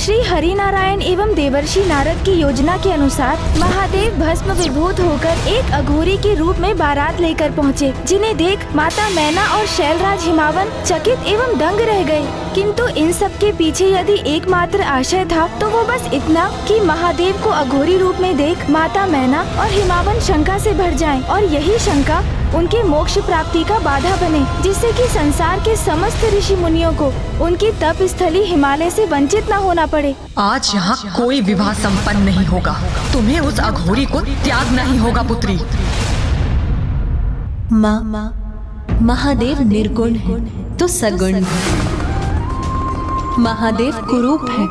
श्री हरिनारायण एवं देवर्षि नारद की योजना के अनुसार महादेव भस्म विभूत होकर एक अघोरी के रूप में बारात लेकर पहुँचे, जिन्हें देख माता मैना और शैलराज हिमावन चकित एवं दंग रह गए। किंतु इन सब के पीछे यदि एकमात्र आशय था तो वो बस इतना कि महादेव को अघोरी रूप में देख माता मैना और हिमावन शंका से भर जाएं और यही शंका उनके मोक्ष प्राप्ति का बाधा बने, जिससे कि संसार के समस्त ऋषि मुनियों को उनकी तप स्थली हिमालय से वंचित न होना पड़े। आज यहाँ कोई विवाह संपन्न नहीं होगा। तुम्हें उस अघोरी को त्यागना ही होगा पुत्री। माँ, महादेव निर्गुण है तो सगुण है, महादेव कुरूप है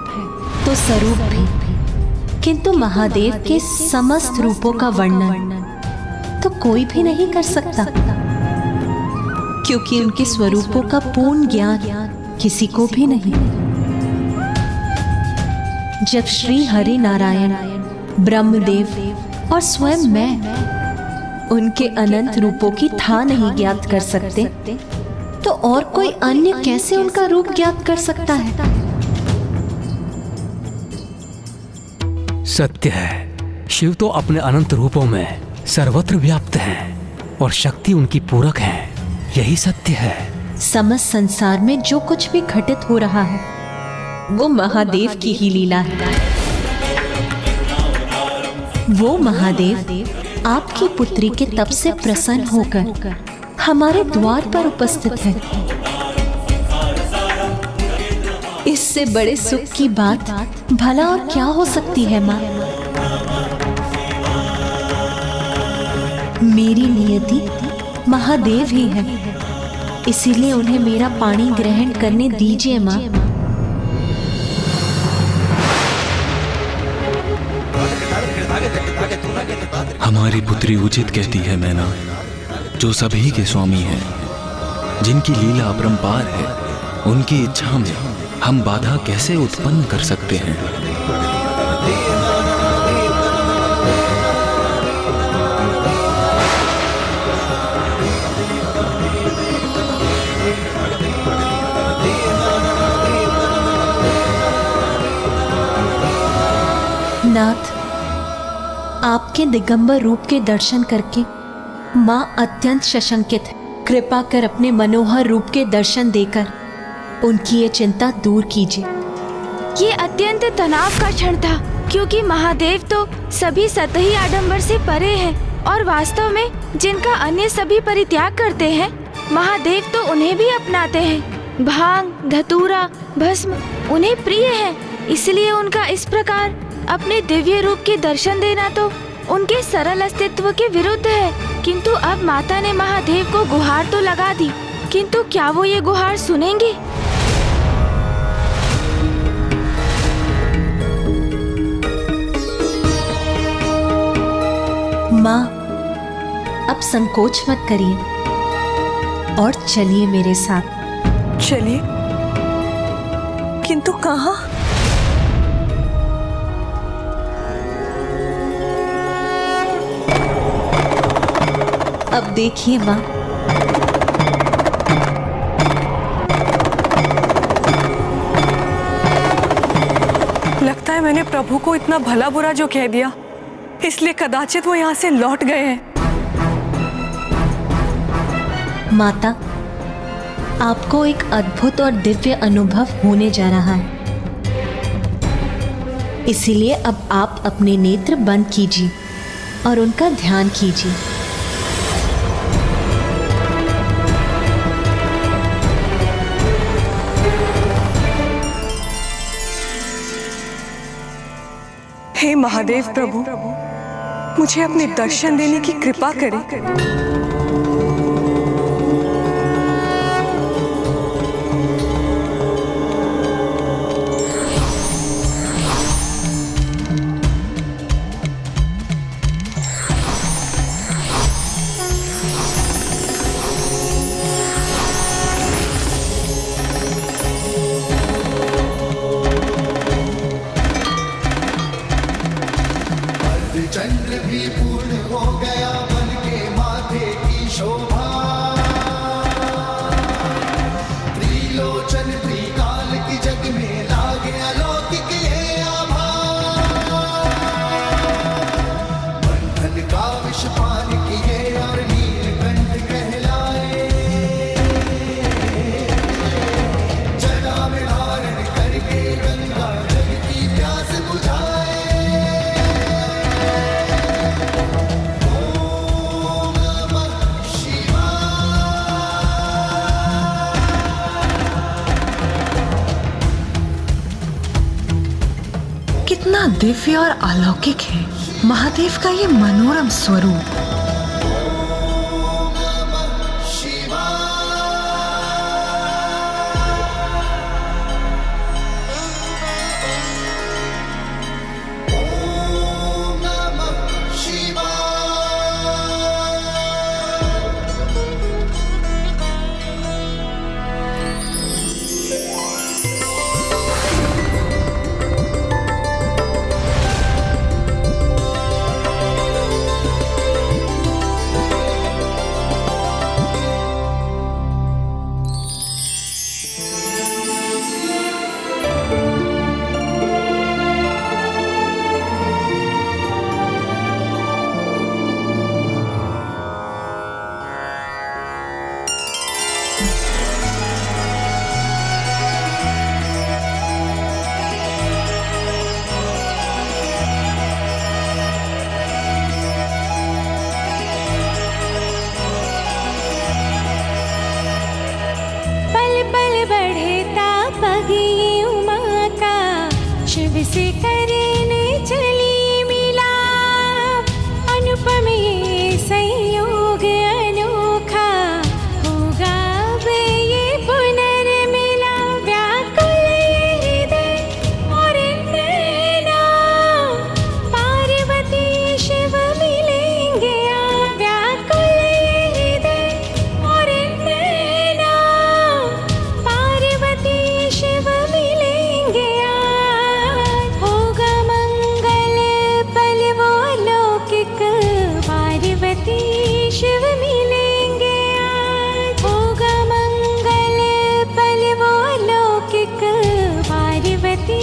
तो स्वरूप भी, किंतु महादेव के समस्त रूपों का वर्णन तो कोई भी नहीं कर सकता, क्योंकि उनके स्वरूपों का पूर्ण ज्ञान किसी को भी नहीं। जब श्री हरि नारायण, ब्रह्मदेव और स्वयं मैं उनके अनंत रूपों की था नहीं ज्ञात कर सकते, तो और कोई अन्य कैसे उनका रूप ज्ञात कर सकता है? सत्य है, शिव तो अपने अनंत रूपों में सर्वत्र व्याप्त हैं और शक्ति उनकी पूरक है, यही सत्य है। समस्त संसार में जो कुछ भी घटित हो रहा है वो महादेव की ही लीला है। वो महादेव आपकी पुत्री के तप से प्रसन्न होकर हमारे द्वार पर उपस्थित है। इससे बड़े सुख की बात भला और क्या हो सकती है माँ? मेरी नियति महादेव ही है, इसीलिए उन्हें मेरा पानी ग्रहण करने दीजिए माँ। हमारी पुत्री उचित कहती है मैना, जो सभी के स्वामी हैं, जिनकी लीला अपरंपार है, उनकी इच्छा में हम बाधा कैसे उत्पन्न कर सकते हैं? नाथ, आपके दिगंबर रूप के दर्शन करके माँ अत्यंत सशंकित है। कृपा कर अपने मनोहर रूप के दर्शन देकर उनकी ये चिंता दूर कीजिए। ये अत्यंत तनाव का क्षण था, क्योंकि महादेव तो सभी सतही आडंबर से परे हैं और वास्तव में जिनका अन्य सभी परित्याग करते हैं, महादेव तो उन्हें भी अपनाते हैं। भांग, धतूरा, भस्म उन्हें प्रिय है, इसलिए उनका इस प्रकार अपने दिव्य रूप के दर्शन देना तो उनके सरल अस्तित्व के विरुद्ध है। किंतु अब माता ने महादेव को गुहार तो लगा दी, किंतु क्या वो ये गुहार सुनेंगे? माँ, अब संकोच मत करिए और चलिए मेरे साथ। चलिए, किंतु कहाँ? अब देखिए माँ, लगता है मैंने प्रभु को इतना भला बुरा जो कह दिया, इसलिए कदाचित वो यहाँ से लौट गए हैं। माता, आपको एक अद्भुत और दिव्य अनुभव होने जा रहा है, इसीलिए अब आप अपने नेत्र बंद कीजिए और उनका ध्यान कीजिए। हे महादेव प्रभु, मुझे अपने दर्शन देने की कृपा करें। चंद्र भी पूर्ण हो गया मन के माथे कितना दिव्य और अलौकिक है महादेव का ये मनोरम स्वरूप। से करने चली मिलाप, अनुपम ये संयोग अनोखा, होगा अब ये पुनर्मिलाप। व्याकुल ये हृदय और नैना, पार्वती शिव मिलेंगे आप। व्याकुल ये हृदय और नैना, पार्वती शिव मिलेंगे आज। होगा मंगल पल वो अलौकिक, पार्वती शिव मिलेंगे आज। होगा मंगल पल वो अलौकिक, पार्वती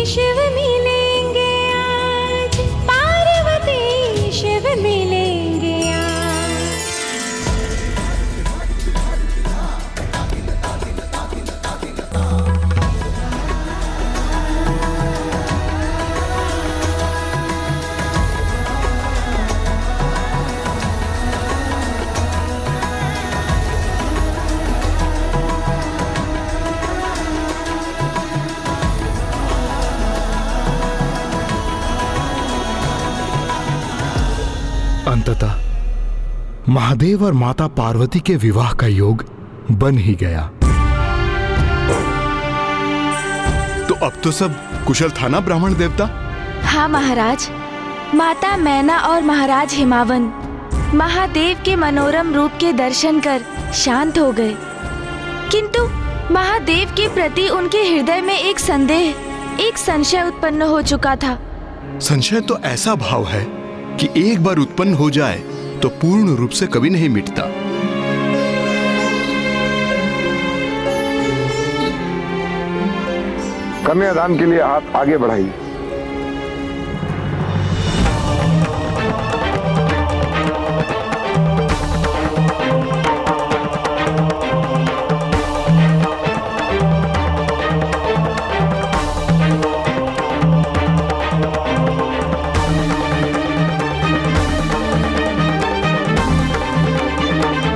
शिव मिलेंगे आज। पार्वती शिव मिलेंगे आज। अंततः महादेव और माता पार्वती के विवाह का योग बन ही गया। तो अब तो सब कुशल था ना ब्राह्मण देवता? हाँ महाराज, माता मैना और महाराज हिमावन महादेव के मनोरम रूप के दर्शन कर शांत हो गए, किंतु महादेव के प्रति उनके हृदय में एक संदेह, एक संशय उत्पन्न हो चुका था। संशय तो ऐसा भाव है कि एक बार उत्पन्न हो जाए तो पूर्ण रूप से कभी नहीं मिटता। कन्यादान के लिए हाथ आगे बढ़ाइए।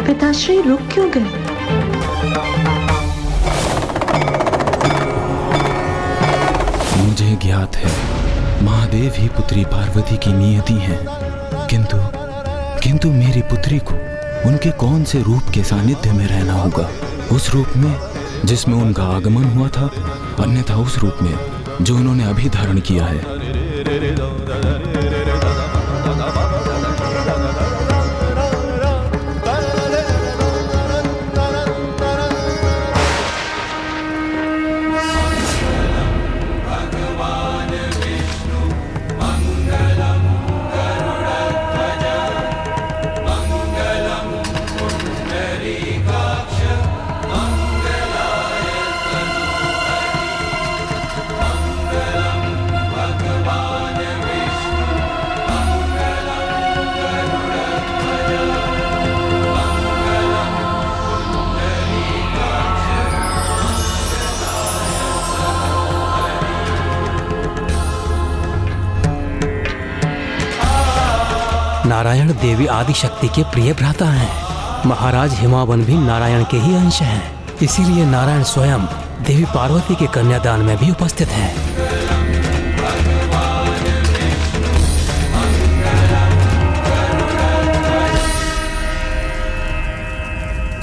पिताश्री रुक क्यों गए? मुझे ज्ञात है महादेव ही पुत्री पार्वती की नियति है, किंतु मेरी पुत्री को उनके कौन से रूप के सानिध्य में रहना होगा? उस रूप में जिसमें उनका आगमन हुआ था, अन्यथा उस रूप में जो उन्होंने अभी धारण किया है। नारायण देवी आदि शक्ति के प्रिय भ्राता हैं। महाराज हिमावन भी नारायण के ही अंश हैं। इसीलिए नारायण स्वयं देवी पार्वती के कन्यादान में भी उपस्थित हैं।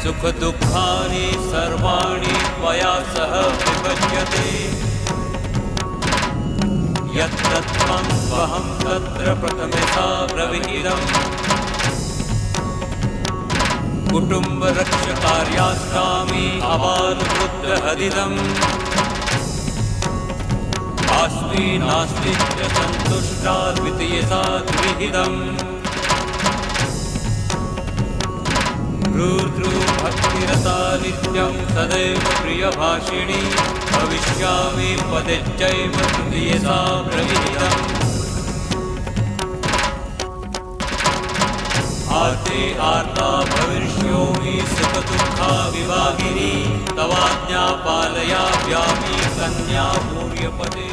सुख दुःखानि सर्वाणि त्वया सह विभज्यते यत्तत्त्वं स्वहं तत्र प्रथमसा ब्रवीदम् कुटुम्बरक्षकार्यास्तामि अबालपुत्रहदिदम् अस्मि नास्ति च सन्तुष्टा द्वितीयसा द्विहिदम् रुद्रो भक्तिरता नित्यं सदैव प्रियभाषिणी भविष्यामि पदेच्चैव तृतीयसा ब्रवीदम् आर्ते आर्ता भविष्योमि सुखदुःखा विभागिनी तवाज्ञा पालयाम्यामि कन्या भूर्यपदे।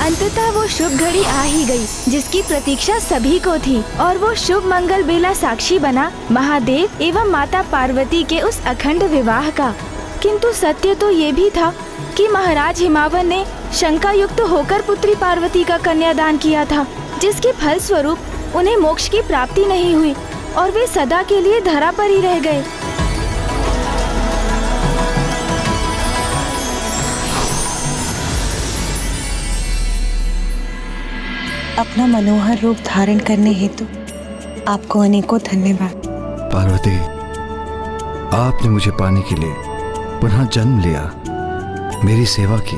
अंततः वो शुभ घड़ी आ ही गई जिसकी प्रतीक्षा सभी को थी और वो शुभ मंगल बेला साक्षी बना महादेव एवं माता पार्वती के उस अखंड विवाह का। किंतु सत्य तो ये भी था कि महाराज हिमावन ने शंका युक्त होकर पुत्री पार्वती का कन्यादान किया था, जिसके फल स्वरूप उन्हें मोक्ष की प्राप्ति नहीं हुई और वे सदा के लिए धरा पर ही रह गए। अपना मनोहर रूप धारण करने हेतु आपको अनेकों धन्यवाद। पार्वती, आपने मुझे पाने के लिए पुनः जन्म लिया, मेरी सेवा की,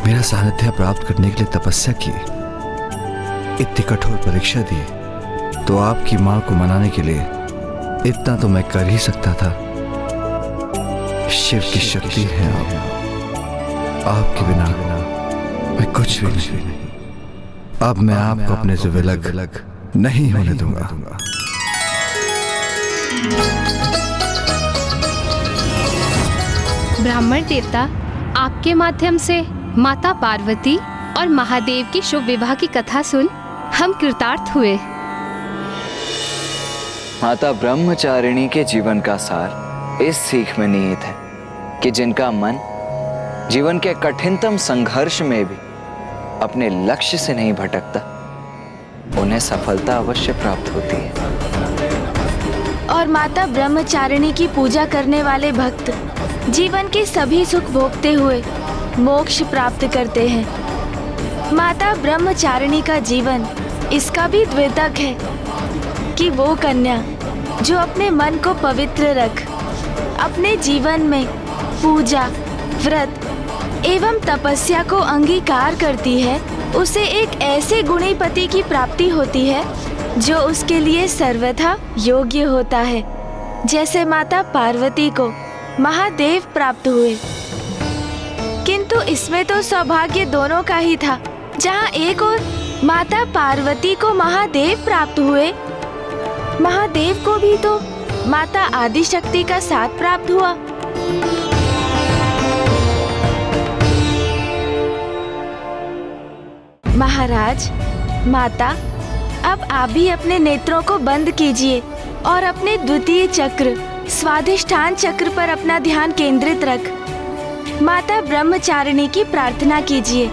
मेरा सानिध्य प्राप्त करने के लिए तपस्या की, इतनी कठोर परीक्षा दी, तो आपकी माँ को मनाने के लिए इतना तो मैं कर ही सकता था। शिव की शक्ति है आप, आपके बिना मैं कुछ भी नहीं। अब मैं आपको अपने से विलग नहीं होने दूंगा। ब्राह्मण देवता, आपके माध्यम से माता पार्वती और महादेव की शुभ विवाह की कथा सुन हम कृतार्थ हुए। माता ब्रह्मचारिणी के जीवन का सार इस सीख में निहित है कि जिनका मन जीवन के कठिनतम संघर्ष में भी अपने लक्ष्य से नहीं भटकता, उन्हें सफलता अवश्य प्राप्त होती है। और माता ब्रह्मचारिणी की पूजा करने वाले भक्त जीवन के सभी सुख भोगते हुए मोक्ष प्राप्त करते हैं। माता ब्रह्मचारिणी का जीवन इसका भी द्योतक है कि वो कन्या जो अपने मन को पवित्र रख अपने जीवन में पूजा, व्रत एवं तपस्या को अंगीकार करती है, उसे एक ऐसे गुणी पति की प्राप्ति होती है जो उसके लिए सर्वथा योग्य होता है, जैसे माता पार्वती को महादेव प्राप्त हुए। किंतु इसमें तो सौभाग्य दोनों का ही था। जहाँ एक ओर माता पार्वती को महादेव प्राप्त हुए, महादेव को भी तो माता आदिशक्ति का साथ प्राप्त हुआ। महाराज, माता, अब आप भी अपने नेत्रों को बंद कीजिए और अपने द्वितीय चक्र स्वाधिष्ठान चक्र पर अपना ध्यान केंद्रित रख माता ब्रह्मचारिणी की प्रार्थना कीजिए।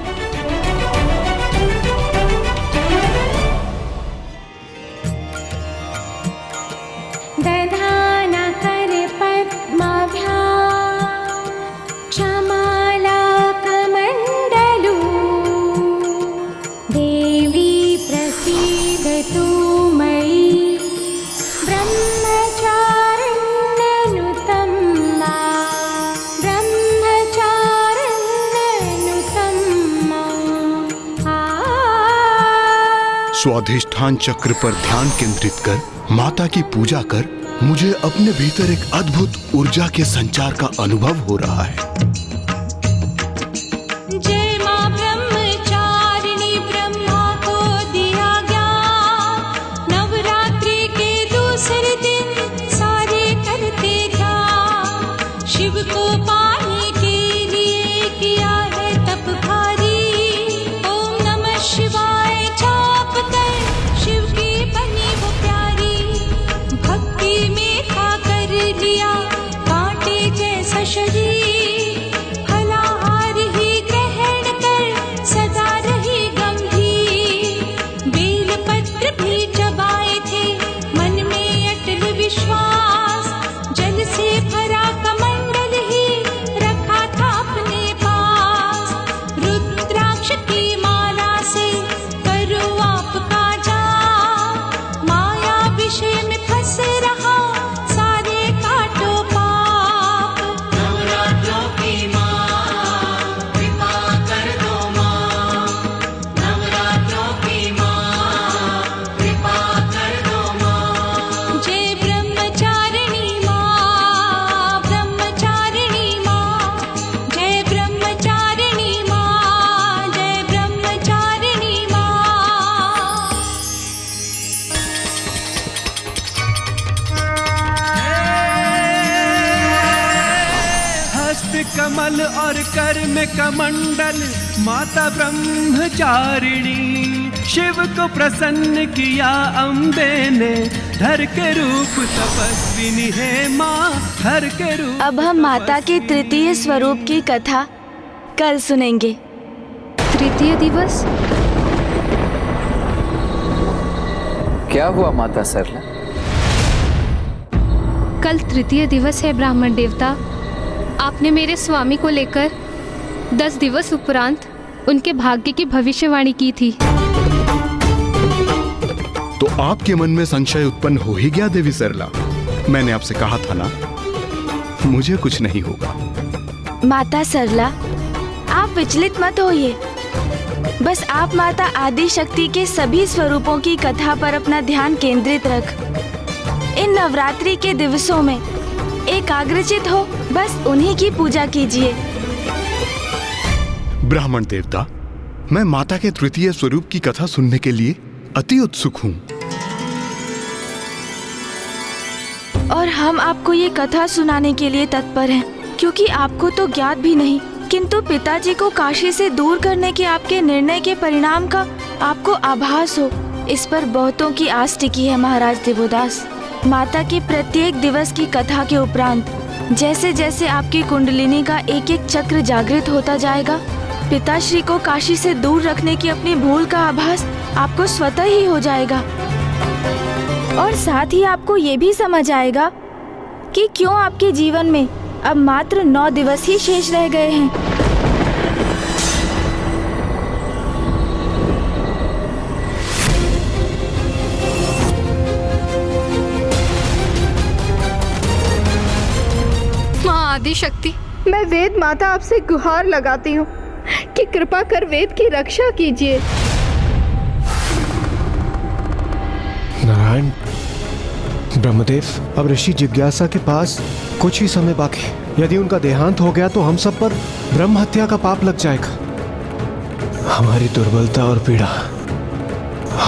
दधाना कर पद्माभ्यां क्षमाला कमण्डलू देवी प्रसीदतु मयि ब्रह्मचारिण्यनुतं मा ब्रह्मचारिण्यनुतं मा। स्वाधिष्ठान चक्र पर ध्यान केंद्रित कर माता की पूजा कर मुझे अपने भीतर एक अद्भुत ऊर्जा के संचार का अनुभव हो रहा है। काल और कर्म कमंडल माता ब्रह्मचारिणी, शिव को प्रसन्न किया अम्बे ने, धर के रूप तपस्विनी है माँ, धर के रूप। अब हम माता के तृतीय स्वरूप की कथा कल सुनेंगे। तृतीय दिवस? क्या हुआ माता सरला? कल तृतीय दिवस है ब्राह्मण देवता। आपने मेरे स्वामी को लेकर 10 दिवस उपरांत उनके भाग्य की भविष्यवाणी की थी। तो आपके मन में संशय उत्पन्न हो ही गया देवी सरला। मैंने आपसे कहा था ना, मुझे कुछ नहीं होगा। माता सरला, आप विचलित मत होइए। बस आप माता आदि शक्ति के सभी स्वरूपों की कथा पर अपना ध्यान केंद्रित रख। इन नवरात्रि के दिवसों में एकाग्रचित हो, बस उन्हीं की पूजा कीजिए। ब्राह्मण देवता, मैं माता के तृतीय स्वरूप की कथा सुनने के लिए अति उत्सुक हूँ। और हम आपको ये कथा सुनाने के लिए तत्पर हैं, क्योंकि आपको तो ज्ञात भी नहीं, किंतु पिताजी को काशी से दूर करने के आपके निर्णय के परिणाम का आपको आभास हो, इस पर बहुतों की आस टिकी है महाराज देवोदास। माता के प्रत्येक दिवस की कथा के उपरांत जैसे जैसे आपकी कुंडलिनी का एक एक चक्र जागृत होता जाएगा, पिताश्री को काशी से दूर रखने की अपनी भूल का आभास आपको स्वतः ही हो जाएगा। और साथ ही आपको ये भी समझ आएगा कि क्यों आपके जीवन में अब मात्र 9 दिवस ही शेष रह गए हैं। माँ आदि शक्ति, मैं वेद माता आपसे गुहार लगाती हूँ कि कृपा कर वेद की रक्षा कीजिए। नारायण, ब्रह्मदेव, अब ऋषि जिज्ञासा के पास कुछ ही समय बाकी। यदि उनका देहांत हो गया तो हम सब पर ब्रह्म हत्या का पाप लग जाएगा। हमारी दुर्बलता और पीड़ा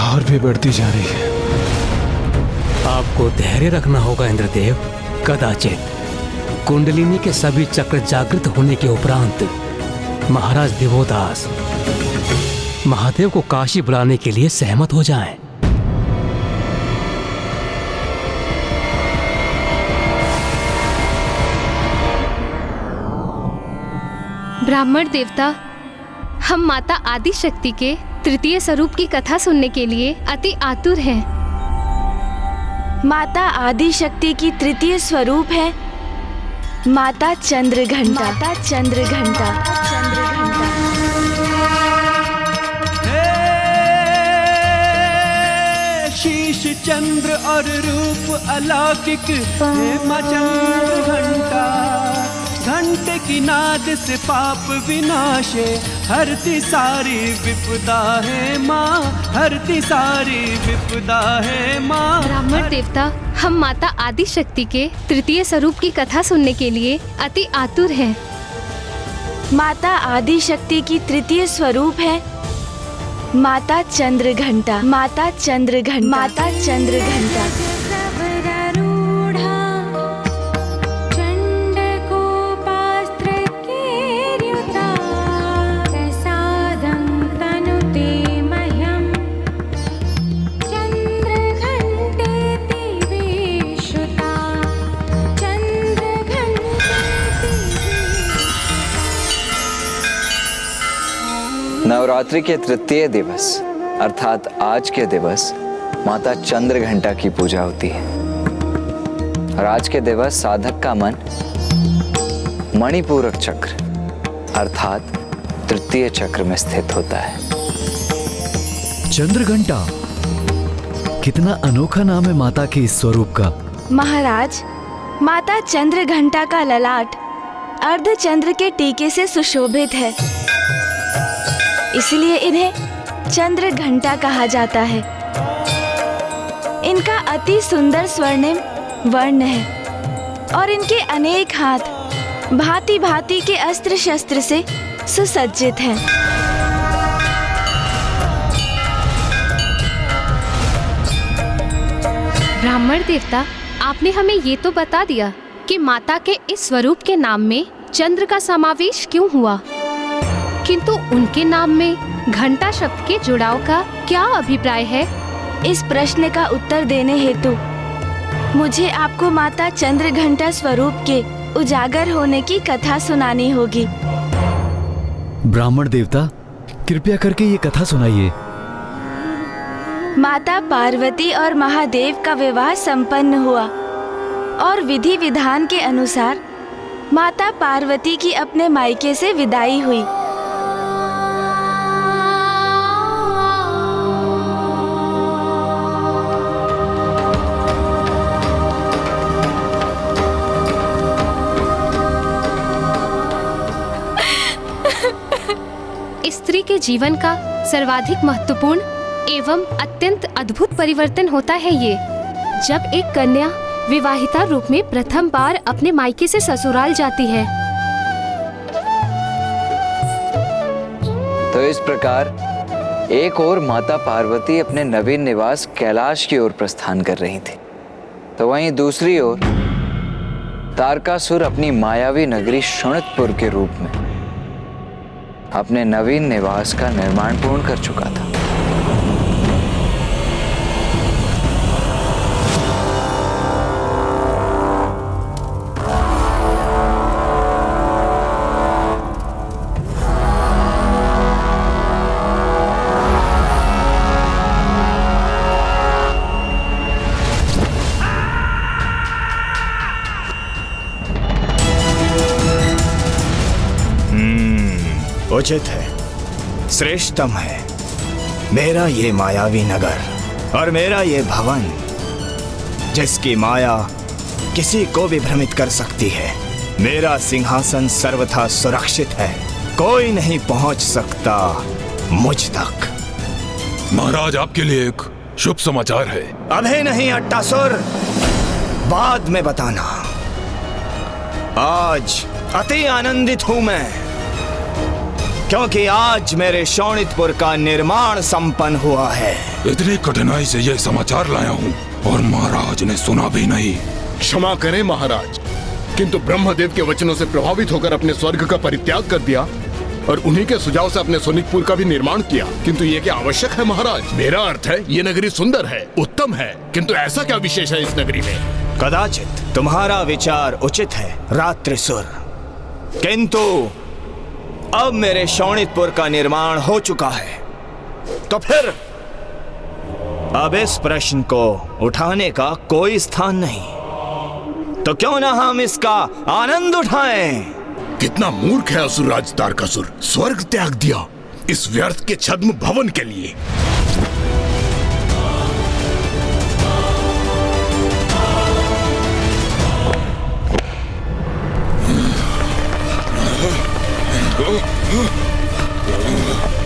और भी बढ़ती जा रही है। आपको धैर्य रखना होगा इंद्रदेव। कदाचित कुंडलिनी के सभी चक्र जागृत होने के उपरांत महाराज देवोदास महादेव को काशी बुलाने के लिए सहमत हो जाएं। ब्राह्मण देवता, हम माता आदि शक्ति के तृतीय स्वरूप की कथा सुनने के लिए अति आतुर हैं। माता आदि शक्ति की तृतीय स्वरूप है माता चंद्रघंटा। माता चंद्रघंटा। शीश चंद्र और रूप अलौकिक है माँ चंद्रघंटा। घंटे की नाद से पाप विनाशे, हरती सारी विपदा है माँ, हरती सारी विपदा है माँ। ब्राह्मण देवता, हम माता आदि शक्ति के तृतीय स्वरूप की कथा सुनने के लिए अति आतुर हैं। माता आदि शक्ति की तृतीय स्वरूप है माता चंद्रघंटा। माता चंद्रघंटा। माता चंद्रघंटा। नवरात्रि के तृतीय दिवस अर्थात आज के दिवस माता चंद्रघंटा की पूजा होती है। और आज के दिवस साधक का मन मणिपूरक चक्र अर्थात तृतीय चक्र में स्थित होता है। चंद्रघंटा, कितना अनोखा नाम है माता के इस स्वरूप का। महाराज, माता चंद्रघंटा का ललाट अर्धचंद्र के टीके से सुशोभित है, इसलिए इन्हें चंद्रघंटा कहा जाता है। इनका अति सुंदर स्वर्णिम वर्ण है और इनके अनेक हाथ भांति भांति के अस्त्र शस्त्र से सुसज्जित हैं। ब्राह्मण देवता, आपने हमें ये तो बता दिया कि माता के इस स्वरूप के नाम में चंद्र का समावेश क्यों हुआ? किंतु उनके नाम में घंटा शब्द के जुड़ाव का क्या अभिप्राय है? इस प्रश्न का उत्तर देने हेतु मुझे आपको माता चंद्र घंटा स्वरूप के उजागर होने की कथा सुनानी होगी। ब्राह्मण देवता, कृपया करके ये कथा सुनाइए। माता पार्वती और महादेव का विवाह संपन्न हुआ और विधि विधान के अनुसार माता पार्वती की अपने मायके से विदाई हुई। स्त्री के जीवन का सर्वाधिक महत्वपूर्ण एवं अत्यंत अद्भुत परिवर्तन होता है ये, जब एक कन्या विवाहिता रूप में प्रथम बार अपने मायके से ससुराल जाती है। तो इस प्रकार एक ओर माता पार्वती अपने नवीन निवास कैलाश की ओर प्रस्थान कर रही थी, तो वहीं दूसरी ओर तारकासुर अपनी मायावी नगरी शोणितपुर के रूप में अपने नवीन निवास का निर्माण पूर्ण कर चुका था। उचित है, श्रेष्ठतम है मेरा ये मायावी नगर और मेरा ये भवन, जिसकी माया किसी को भी भ्रमित कर सकती है। मेरा सिंहासन सर्वथा सुरक्षित है, कोई नहीं पहुंच सकता मुझ तक। महाराज, आपके लिए एक शुभ समाचार है। अभी नहीं अट्टासुर, बाद में बताना। आज अति आनंदित हूं मैं, क्योंकि आज मेरे शोणितपुर का निर्माण संपन्न हुआ है। इतनी कठिनाई से यह समाचार लाया हूँ और महाराज ने सुना भी नहीं। क्षमा करें महाराज, किंतु ब्रह्मदेव के वचनों से प्रभावित होकर अपने स्वर्ग का परित्याग कर दिया और उन्हीं के सुझाव से अपने सोनितपुर का भी निर्माण किया। किंतु ये क्या आवश्यक है महाराज? मेरा अर्थ है ये नगरी सुंदर है, उत्तम है, किंतु ऐसा क्या विशेष है इस नगरी में? कदाचित तुम्हारा विचार उचित है रात्रिसुर, किंतु अब मेरे शोणितपुर का निर्माण हो चुका है, तो फिर अब इस प्रश्न को उठाने का कोई स्थान नहीं। तो क्यों ना हम इसका आनंद उठाएं? कितना मूर्ख है असुरराज तारकासुर, स्वर्ग त्याग दिया इस व्यर्थ के छद्म भवन के लिए।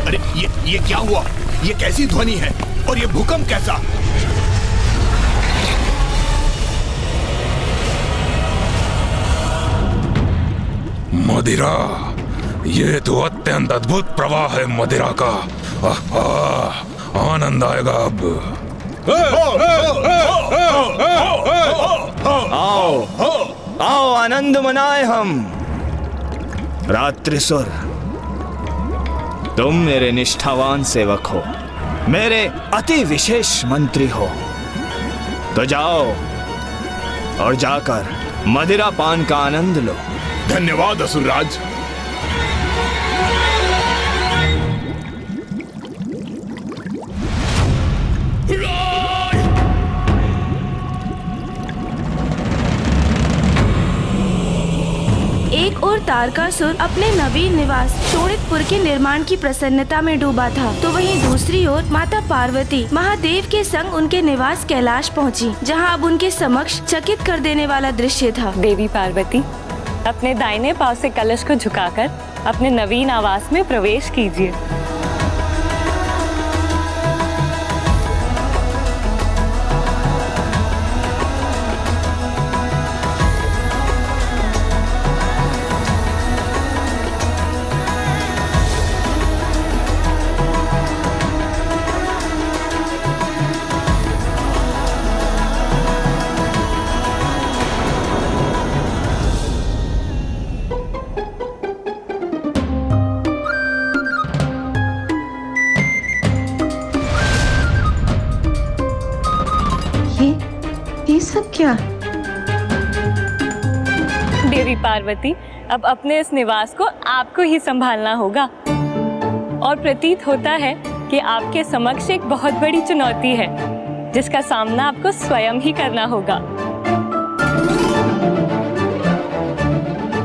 अरे ये क्या हुआ? ये कैसी ध्वनि है और ये भूकंप कैसा? मदिरा, ये तो अत्यंत अद्भुत प्रवाह है मदिरा का। आनंद आएगा अब। आओ आनंद मनाए हम। रात्रिसुर, तुम मेरे निष्ठावान सेवक हो, मेरे अति विशेष मंत्री हो, तो जाओ और जाकर मदिरा पान का आनंद लो। धन्यवाद असुरराज। एक और तारकासुर अपने नवीन निवास शोणितपुर के निर्माण की प्रसन्नता में डूबा था, तो वहीं दूसरी ओर माता पार्वती महादेव के संग उनके निवास कैलाश पहुंची, जहां अब उनके समक्ष चकित कर देने वाला दृश्य था। देवी पार्वती, अपने दाहिने पांव से कलश को झुकाकर अपने नवीन आवास में प्रवेश कीजिए। ये सब क्या? देवी पार्वती, अब अपने इस निवास को आपको ही संभालना होगा और प्रतीत होता है कि आपके समक्ष एक बहुत बड़ी चुनौती है जिसका सामना आपको स्वयं ही करना होगा।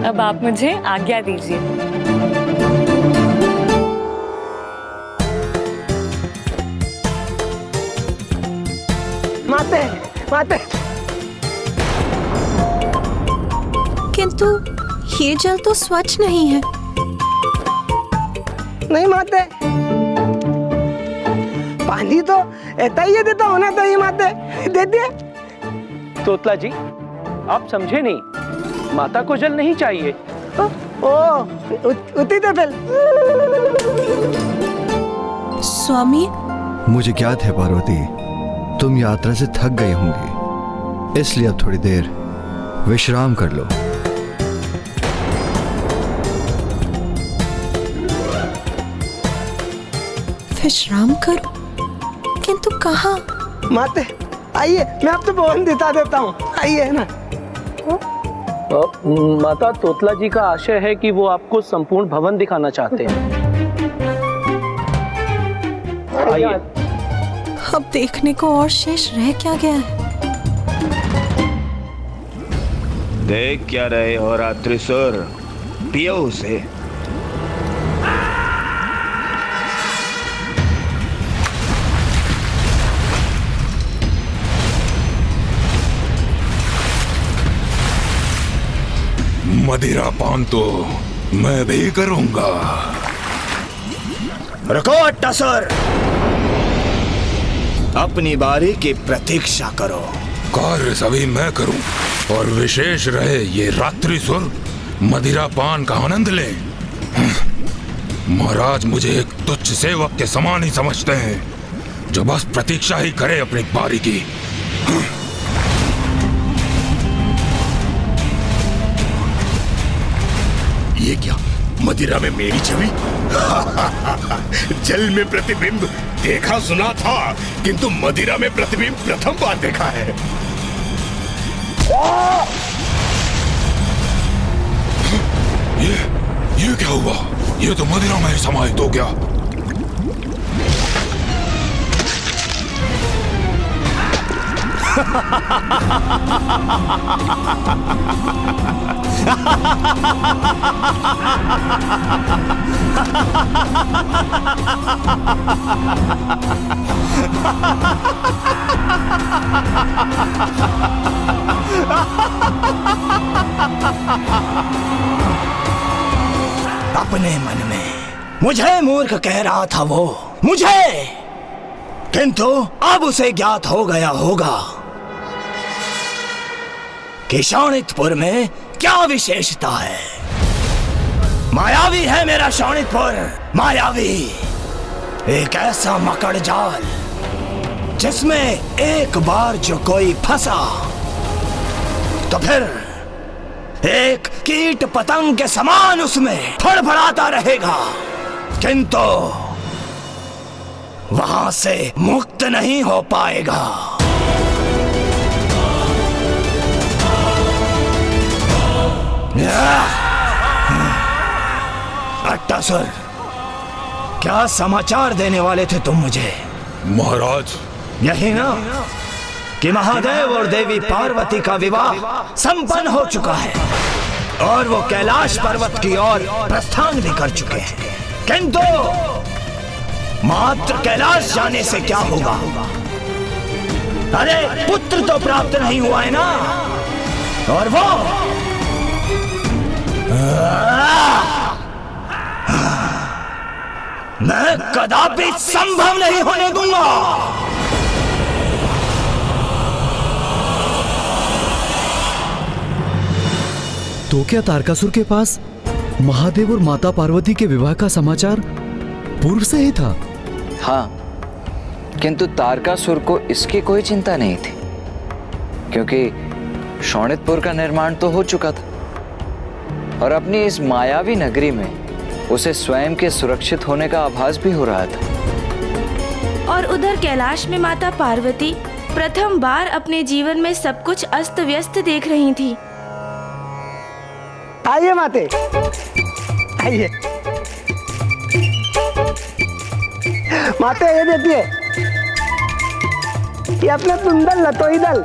अब आप मुझे आज्ञा दीजिए। माते, माते। किंतु ये जल तो स्वच्छ नहीं है। नहीं माते, पानी तो ऐसा ही देता होना चाहिए माते, दे दिए। तोतला जी, आप समझे नहीं, माता को जल नहीं चाहिए। उती तो फिर। स्वामी, मुझे ज्ञात है पार्वती, तुम यात्रा से थक गए होंगे, इसलिए अब थोड़ी देर विश्राम कर लो। विश्राम करो? किंतु कहाँ? माते आइए, मैं आपको भवन दिखा देता हूँ, आइए ना। माता, तोतला जी का आशय है कि वो आपको संपूर्ण भवन दिखाना चाहते हैं। आइए। अब देखने को और शेष रह क्या गया है? देख क्या रहे हो रात्रिसुर, पियो उसे। मदिरा पान तो मैं भी करूंगा। रुको अट्टासुर, अपनी बारी की प्रतीक्षा करो। कार्य सभी मैं करूं और विशेष रहे ये रात्रिसुर मदिरा पान का आनंद ले। महाराज मुझे एक तुच्छ सेवक के समान ही समझते हैं जो बस प्रतीक्षा ही करे अपनी बारी की। ये क्या, मदिरा में मेरी छवि? जल में प्रतिबिंब देखा सुना था, किंतु मदिरा में प्रतिबिंब प्रथम बार देखा है। ये क्या हुआ? ये तो मदिरा में समाहित हो गया। अपने मन में मुझे मूर्ख कह रहा था वो, मुझे, किंतु अब उसे ज्ञात हो गया होगा कि शोणितपुर में क्या विशेषता है। मायावी है मेरा शोणितपुर, मायावी। एक ऐसा मकड़ जाल जिसमें एक बार जो कोई फंसा तो फिर एक कीट पतंग के समान उसमें फड़फड़ाता रहेगा, किंतु वहां से मुक्त नहीं हो पाएगा। अट्टासुर, क्या समाचार देने वाले थे तुम मुझे? महाराज, यही ना कि महादेव और देवी पार्वती का विवाह संपन्न हो चुका है और वो कैलाश पर्वत की ओर प्रस्थान भी कर चुके हैं, किंतु मात्र कैलाश जाने से क्या होगा? अरे पुत्र तो प्राप्त नहीं हुआ है ना, और वो मैं कदापि संभव नहीं होने दूंगा। तो क्या तारकासुर के पास महादेव और माता पार्वती के विवाह का समाचार पूर्व से ही था? हाँ, किंतु तारकासुर को इसकी कोई चिंता नहीं थी, क्योंकि शोणितपुर का निर्माण तो हो चुका था और अपनी इस मायावी नगरी में उसे स्वयं के सुरक्षित होने का आभास भी हो रहा था। और उधर कैलाश में माता पार्वती प्रथम बार अपने जीवन में सब कुछ अस्त व्यस्त देख रही थी। आइए माते, आइए। माते ये देखिए, ये अपना सुंदर लतोई दल।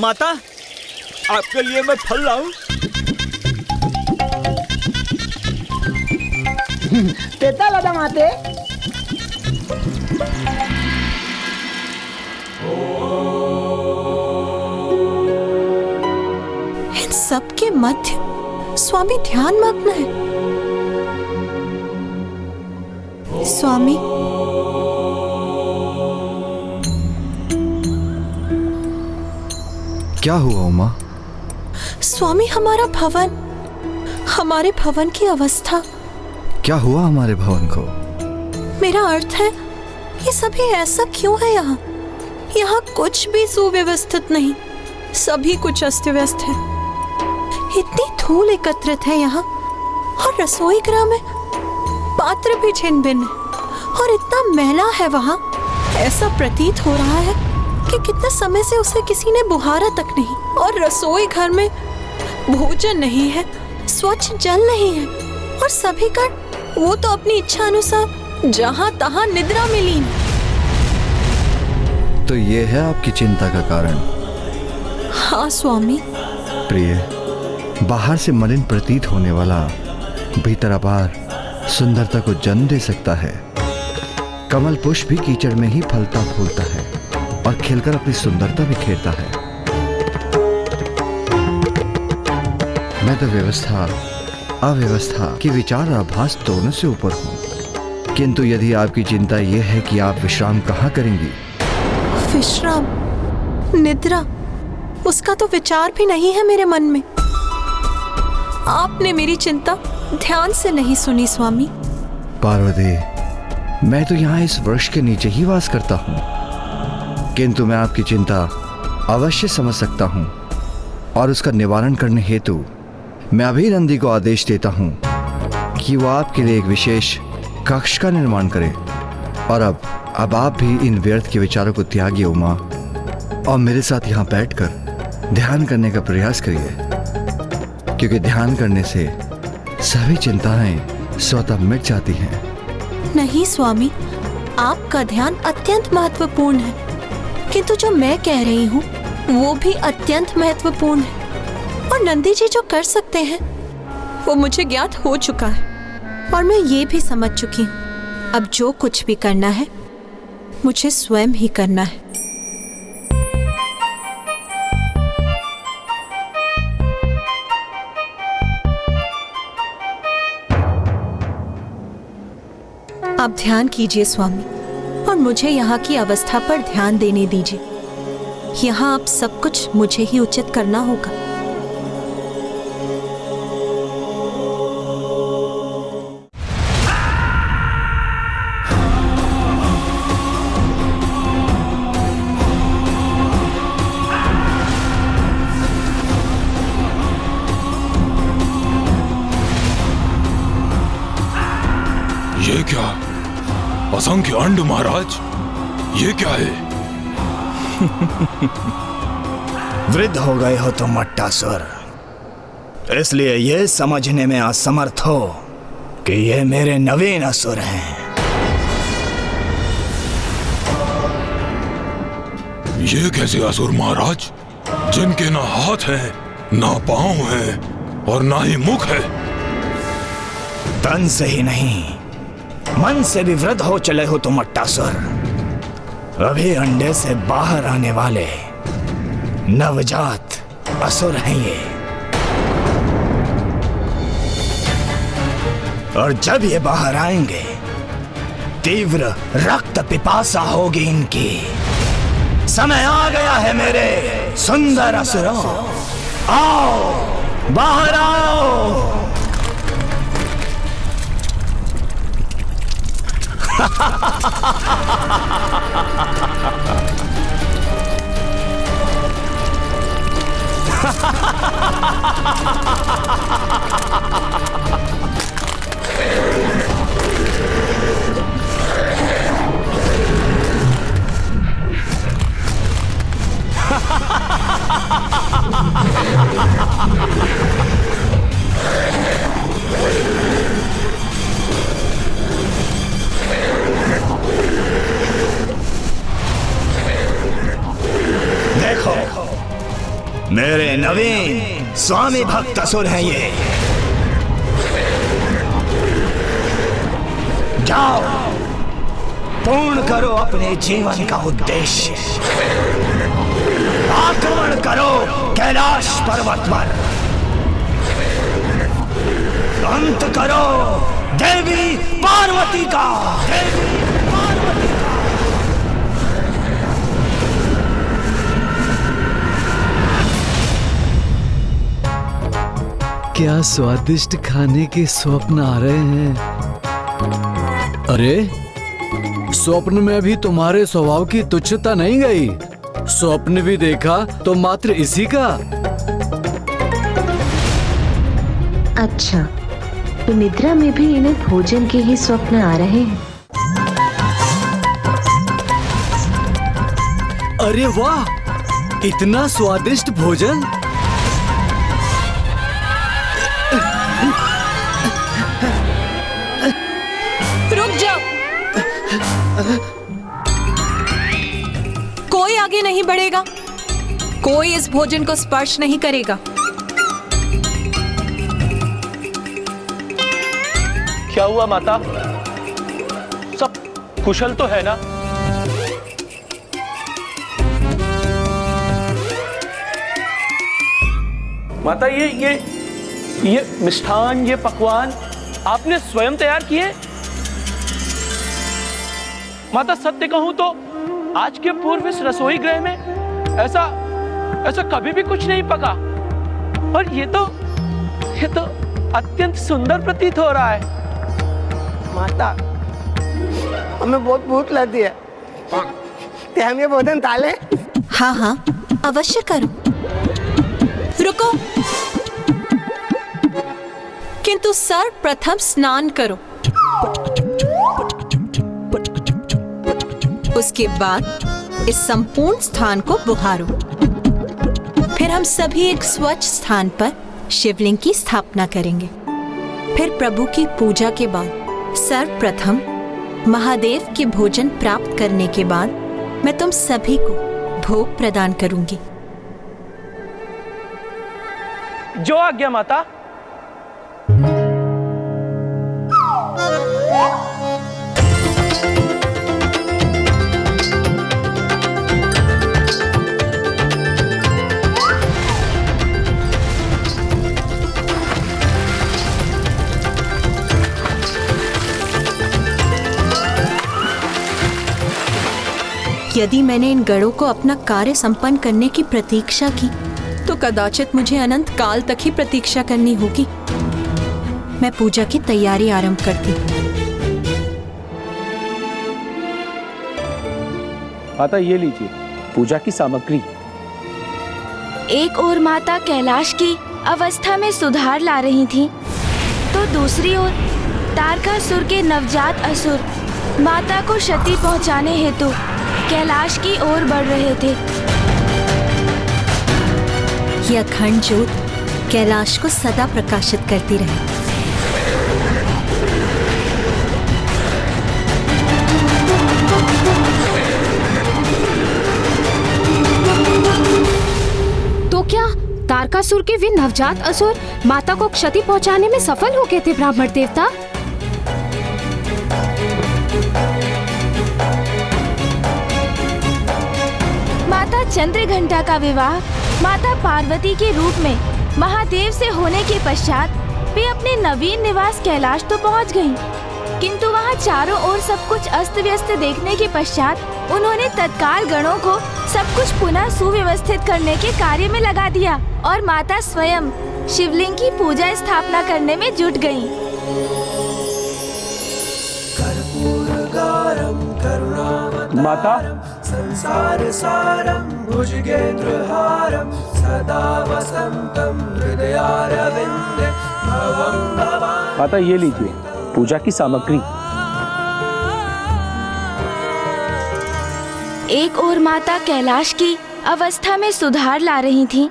माता, आपके लिए मैं फल लाऊं? देता लदा माते। इन सब के मध्य स्वामी ध्यान मग्न है। स्वामी, क्या हुआ उमा? स्वामी, हमारे भवन की अवस्था। क्या हुआ हमारे भवन को? मेरा अर्थ है, ये सभी ऐसा क्यों है यहाँ? यहाँ कुछ भी सुव्यवस्थित नहीं, सभी कुछ अस्त व्यस्त है। इतनी धूल एकत्रित है यहाँ, और रसोई गृह में पात्र भी छिन्न भिन्न है, और इतना मैला है वहाँ। ऐसा प्रतीत हो रहा है कि कितने समय से उसे किसी ने बुहारा तक नहीं, और रसोई घर में भोजन नहीं है, स्वच्छ जल नहीं है, और सभी का वो तो अपनी इच्छा अनुसार जहां तहां निद्रा में लीन। तो ये है आपकी चिंता का कारण? हाँ स्वामी। प्रिय, बाहर से मलिन प्रतीत होने वाला भीतर अपार सुंदरता को जन्म दे सकता है। कमल पुष्प भी कीचड़ में ही फलता फूलता है और खिलकर अपनी सुंदरता बिखेरता है। मैं तो व्यवस्था अव्यवस्था की विचार आभास दोनों से ऊपर हूँ, किंतु यदि आपकी चिंता यह है कि आप विश्राम कहाँ करेंगी? विश्राम, निद्रा, उसका तो विचार भी नहीं है मेरे मन में। आपने मेरी चिंता ध्यान से नहीं सुनी स्वामी। पार्वती, मैं तो यहाँ इस वृक्ष के नीचे ही वास करता हूँ, किंतु मैं आपकी चिंता अवश्य समझ सकता हूँ, और उसका निवारण करने हेतु मैं अभी नंदी को आदेश देता हूँ कि वो आपके लिए एक विशेष कक्ष का निर्माण करे। और अब आप भी इन व्यर्थ के विचारों को त्यागिए उमा, और मेरे साथ यहाँ बैठकर ध्यान करने का प्रयास करिए, क्योंकि ध्यान करने से सभी चिंताएं स्वतः मिट जाती हैं। नहीं स्वामी, आपका ध्यान अत्यंत महत्वपूर्ण है, किंतु जो मैं कह रही हूँ वो भी अत्यंत महत्वपूर्ण है, और नंदी जी जो कर सकते हैं वो मुझे ज्ञात हो चुका है, और मैं ये भी समझ चुकी हूँ अब जो कुछ भी करना है मुझे स्वयं ही करना है। आप ध्यान कीजिए स्वामी, और मुझे यहाँ की अवस्था पर ध्यान देने दीजिए। यहाँ अब सब कुछ मुझे ही उचित करना होगा। ये क्या? असंख्य अंड महाराज, ये क्या है? वृद्ध हो गए हो तुम मट्टासुर, इसलिए ये समझने में असमर्थ हो कि ये मेरे नवीन असुर हैं। ये कैसे असुर महाराज, जिनके ना हाथ है, ना पांव है, और ना ही मुख है? तन से ही नहीं, मन से विवृत हो चले हो तुम अट्टासुर। अभी अंडे से बाहर आने वाले नवजात असुर हैं ये। और जब ये बाहर आएंगे, तीव्र रक्त पिपासा होगी इनकी। समय आ गया है मेरे सुंदर असुरों, आओ बाहर आओ। देखो, मेरे नवीन स्वामी भक्त असुर हैं ये। जाओ, पूर्ण करो अपने जीवन का उद्देश्य। आक्रमण करो कैलाश पर्वत पर। अंत करो देवी पार्वती का। क्या स्वादिष्ट खाने के स्वप्न आ रहे हैं। अरे, स्वप्न में भी तुम्हारे स्वभाव की तुच्छता नहीं गई। स्वप्न भी देखा तो मात्र इसी का। अच्छा, तो निद्रा में भी इन्हें भोजन के ही स्वप्न आ रहे हैं। अरे वाह, इतना स्वादिष्ट भोजन। रुक जाओ, कोई आगे नहीं बढ़ेगा, कोई इस भोजन को स्पर्श नहीं करेगा। क्या हुआ माता? सब कुशल तो है ना? माता, ये मिष्ठान, ये पकवान आपने स्वयं तैयार किए? माता, सत्य कहूं तो आज के पूर्व इस रसोई गृह में ऐसा कभी भी कुछ नहीं पका। और ये तो अत्यंत सुंदर प्रतीत हो रहा है। माता, हमें बहुत भूख लगी है, ते हम ये भोजन ताले। हाँ हाँ, अवश्य करो। रुको, किंतु सर्वप्रथम स्नान करो। उसके बाद इस संपूर्ण स्थान को बुहारो। फिर हम सभी एक स्वच्छ स्थान पर शिवलिंग की स्थापना करेंगे। फिर प्रभु की पूजा के बाद सर्वप्रथम महादेव के भोजन प्राप्त करने के बाद मैं तुम सभी को भोग प्रदान करूंगी। जो आज्ञा माता। यदि मैंने इन गढ़ों को अपना कार्य संपन्न करने की प्रतीक्षा की, तो कदाचित मुझे अनंत काल तक ही प्रतीक्षा करनी होगी। मैं पूजा की तैयारी आरंभ करती हूँ। माता, ये लीजिए पूजा की सामग्री। एक ओर माता कैलाश की अवस्था में सुधार ला रही थीं, तो दूसरी ओर तारकासुर के नवजात असुर माता को क्षति पहुंचाने हेतु कैलाश की ओर बढ़ रहे थे। यह अखंड ज्योत कैलाश को सदा प्रकाशित करती रहे। तो क्या तारकासुर के वे नवजात असुर माता को क्षति पहुंचाने में सफल हो गए थे ब्राह्मण देवता? चंद्रघंटा का विवाह माता पार्वती के रूप में महादेव से होने के पश्चात वे अपने नवीन निवास कैलाश तो पहुंच गयीं। किंतु वहां चारों ओर सब कुछ अस्त व्यस्त देखने के पश्चात उन्होंने तत्काल गणों को सब कुछ पुनः सुव्यवस्थित करने के कार्य में लगा दिया और माता स्वयं शिवलिंग की पूजा स्थापना करने में जुट गयीं। माता, संसार सारम भुजगेंद्रहारम सदा वसंतम हृदयारविंदे भवं भवानि। माता ये लीजिए पूजा की सामग्री। एक ओर माता कैलाश की अवस्था में सुधार ला रही थीं,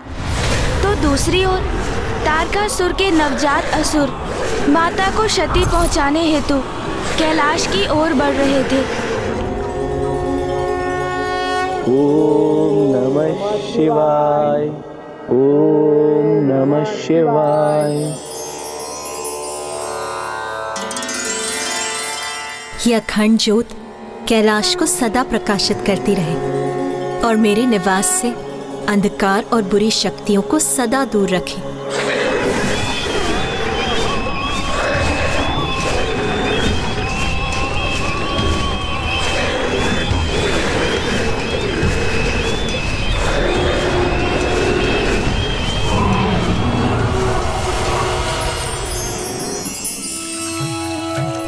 तो दूसरी ओर तारकासुर के नवजात असुर माता को क्षति पहुंचाने हेतु कैलाश की ओर बढ़ रहे थे। ओम नमः शिवाय, ओम नमः शिवाय। यह अखंड ज्योत कैलाश को सदा प्रकाशित करती रहे और मेरे निवास से अंधकार और बुरी शक्तियों को सदा दूर रखे।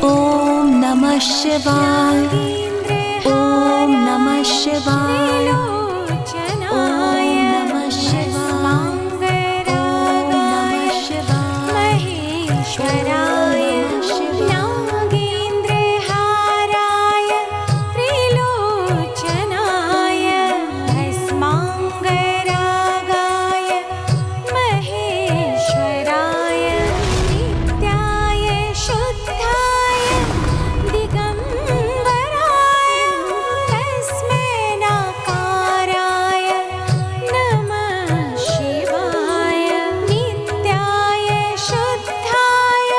ओम नमः शिवाय, ओम नमः शिवाय, ओम नमः शिवाय, ओम नमः शिवाय, महेश्वराय, नागेंद्रहाराय, त्रिलोचनाय, भस्मांगरागाय, महेश्वराय, नित्याय शुद्धाय, दिगंबराय, तस्मै नाकाराय नमः शिवाय। नित्याय शुद्धाय,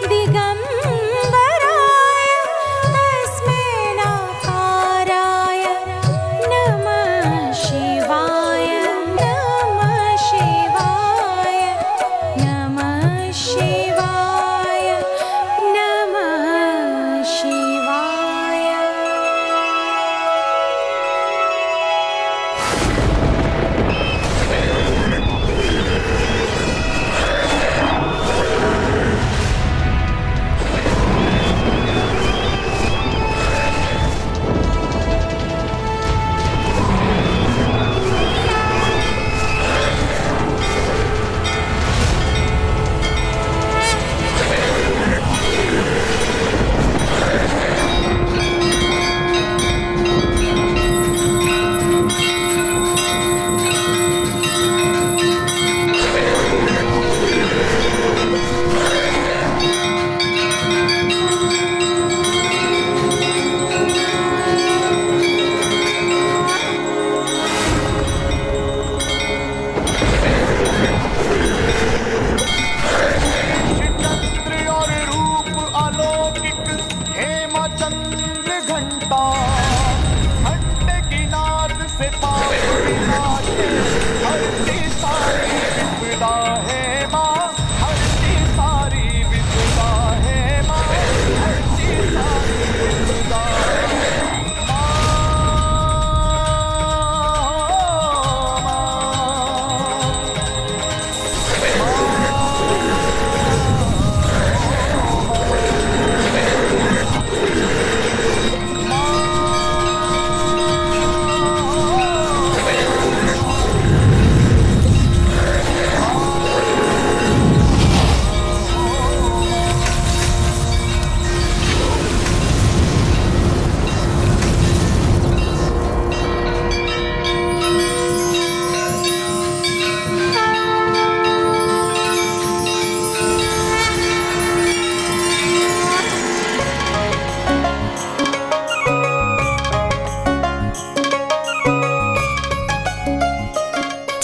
दिगंबराय, तस्मै नाकाराय नमः शिवाय। नमः शिवाय, नमः शिवाय, नमः शिवाय।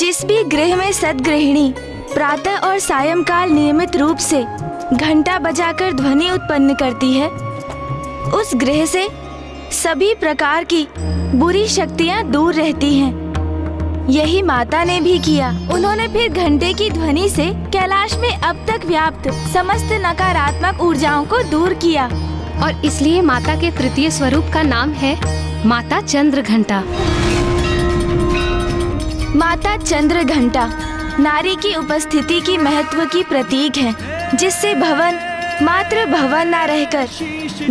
जिस भी गृह में सद्गृहिणी प्रातः और सायंकाल नियमित रूप से घंटा बजाकर ध्वनि उत्पन्न करती है, उस गृह से सभी प्रकार की बुरी शक्तियां दूर रहती हैं यही माता ने भी किया। उन्होंने फिर घंटे की ध्वनि से कैलाश में अब तक व्याप्त समस्त नकारात्मक ऊर्जाओं को दूर किया। और इसलिए माता के तृतीय स्वरूप का नाम है माता चंद्र घंटा। माता चंद्र घंटा नारी की उपस्थिति की महत्व की प्रतीक है, जिससे भवन मात्र भवन न रहकर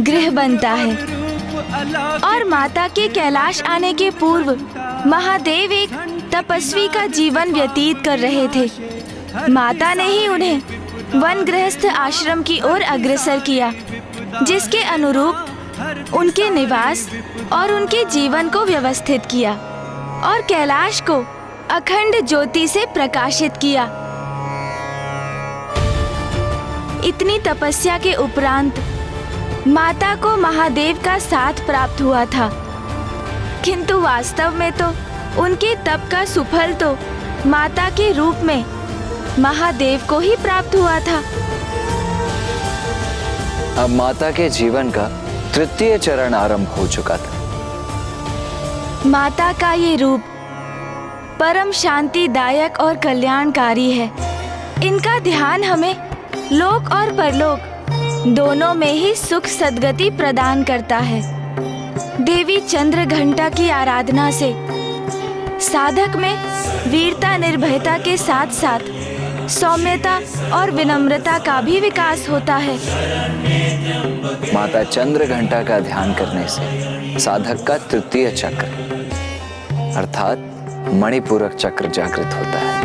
गृह बनता है। और माता के कैलाश आने के पूर्व महादेव एक तपस्वी का जीवन व्यतीत कर रहे थे। माता ने ही उन्हें वन गृहस्थ आश्रम की ओर अग्रसर किया, जिसके अनुरूप उनके निवास और उनके जीवन को व्यवस्थित किया और कैलाश को अखंड ज्योति से प्रकाशित किया। इतनी तपस्या के उपरांत माता को महादेव का साथ प्राप्त हुआ था, किंतु वास्तव में तो उनके तप का सुफल तो माता के रूप में महादेव को ही प्राप्त हुआ था। अब माता के जीवन का तृतीय चरण आरंभ हो चुका था। माता का ये रूप परम शांतिदायक और कल्याणकारी है। इनका ध्यान हमें लोक और परलोक दोनों में ही सुख सद्गति प्रदान करता है। देवी चंद्र घंटा की आराधना से साधक में वीरता निर्भयता के साथ साथ सौम्यता और विनम्रता का भी विकास होता है। माता चंद्र घंटा का ध्यान करने से साधक का तृतीय चक्र अर्थात मणिपूरक चक्र जागृत होता है।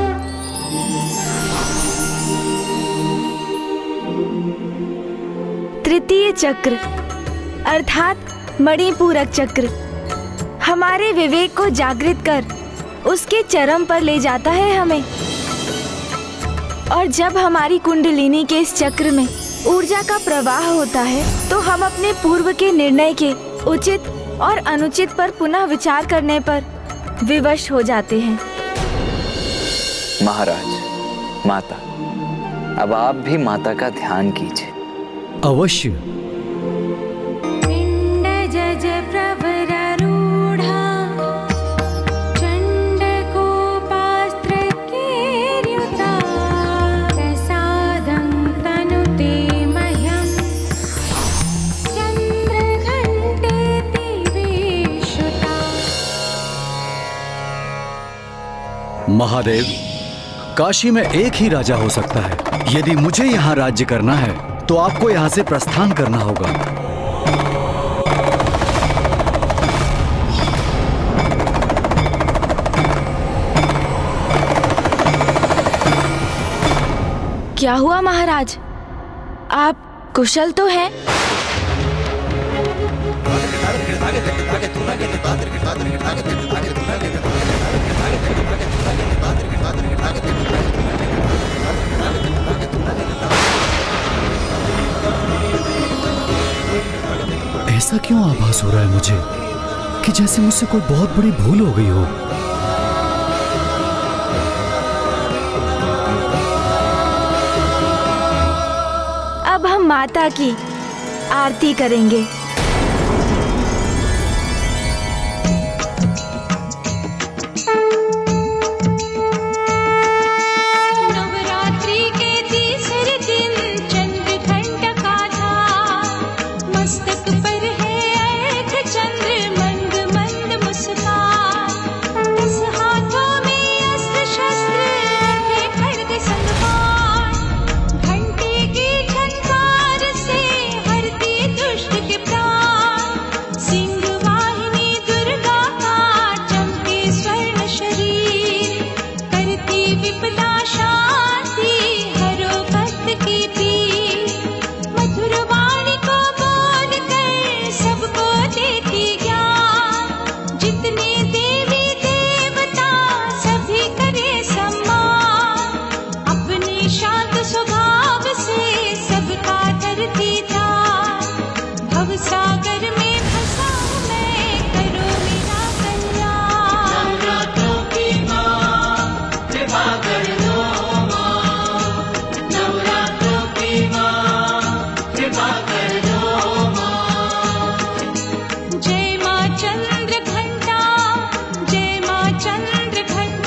तृतीय चक्र अर्थात मणिपूरक चक्र हमारे विवेक को जागृत कर उसके चरम पर ले जाता है हमें। और जब हमारी कुंडलिनी के इस चक्र में ऊर्जा का प्रवाह होता है, तो हम अपने पूर्व के निर्णय के उचित और अनुचित पर पुनः विचार करने पर विवश हो जाते हैं। महाराज, माता, अब आप भी माता का ध्यान कीजिए। अवश्य। पिंड जज प्रवरारूढ़ा चंडकोपास्त्र केर्युता प्रसादं तनुते मह्यं चंद्रघंटेति विश्रुता। महादेव, काशी में एक ही राजा हो सकता है। यदि मुझे यहाँ राज्य करना है तो आपको यहाँ से प्रस्थान करना होगा। क्या हुआ महाराज? आप कुशल तो हैं? ऐसा क्यों आभास हो रहा है मुझे कि जैसे मुझसे कोई बहुत बड़ी भूल हो गई हो। अब हम माता की आरती करेंगे। नवरात्रि के तीसरे दिन चंद्र घंटा का था, मस्तक पर है अर्घ चंद्र मंद मंद मुस्कान। 10 हाथों में अस्त्र शस्त्र रखे खड्ग सलवार, घंटे की झनकार से हरती दुष्ट के प्राण। सिंह वाहिनी दुर्गा का चमके स्वर्ण शरीर, करती विपदा शांति हरो भक्त की पीर। मधुर वाणी को बोल कर सबको देती ज्ञान, जितने देवी देवता सभी करे सम्मान। अपने शांत स्वभाव से सबका करती ध्यान, भवसागर में फंसा हूँ मैं, करो मेरा कल्याण। नवरात्रों की माँ कृपा कर दो माँ, नवरात्रों की माँ कृपा कर दो माँ। जय माँ चंद्र घंटा, जय माँ चंद्र घंटा।